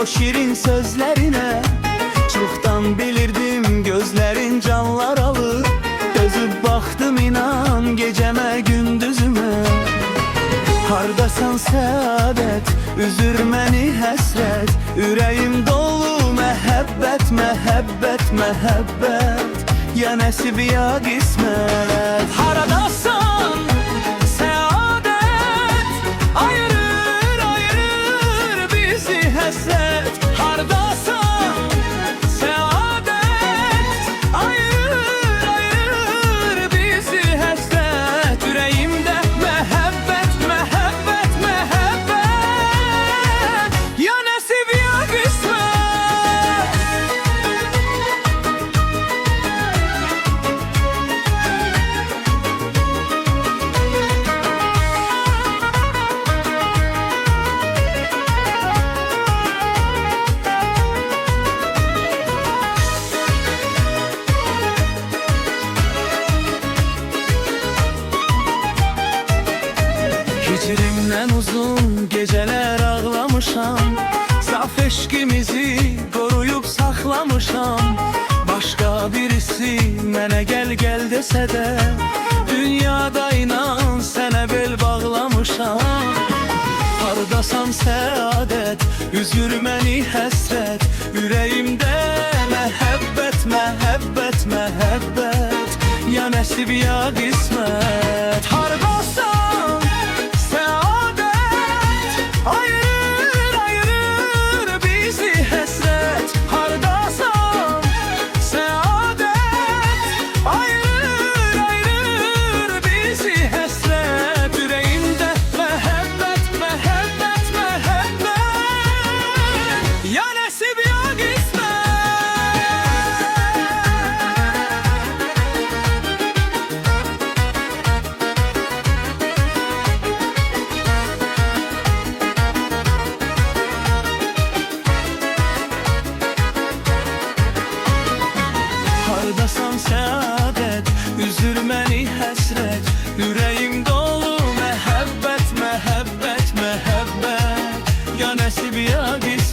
o şirin sözlerine. Çoxdan bilirdim gözlerin canlar alır. Dözüb baxdım inan gecəmə gündüzümə. Hardasan səadət, üzür məni həsrət. Ürəyim dolu məhəbbət, məhəbbət, məhəbbət. Ya nəsib ya qismət. Haradasan səadət, ayırır, ayırır bizi həsrət. Hardasan səadət, ayırır, ayırır bizi həsrət. Ürəyimdə məhəbbət, məhəbbət, məhəbbət. Ya nəsib ya qismət. Hicrimdən uzun gecələr ağlamışam. Saf eşqimizi qoruyub saxlamışam. Başqa birisi mənə gəl gəl desə də, dünyada inan sənə bel bağlamışam. Hardasan səadət, üzür məni həsrət. Ürəyimdə məhəbbət, məhəbbət, məhəbbət. Ya nəsib ya qismət. Hardasan səadət, ayırır, ayırır bizi həsrət. Hardasan səadət, ayırır, ayırır bizi həsrət. Ürəyimdə məhəbbət, məhəbbət, məhəbbət. Ya nəsib ya qismət. Hardasan səadət, üzür məni həsrət. Ürəyim dolu məhəbbət, məhəbbət, məhəbbət. Ya nəsib ya qismət.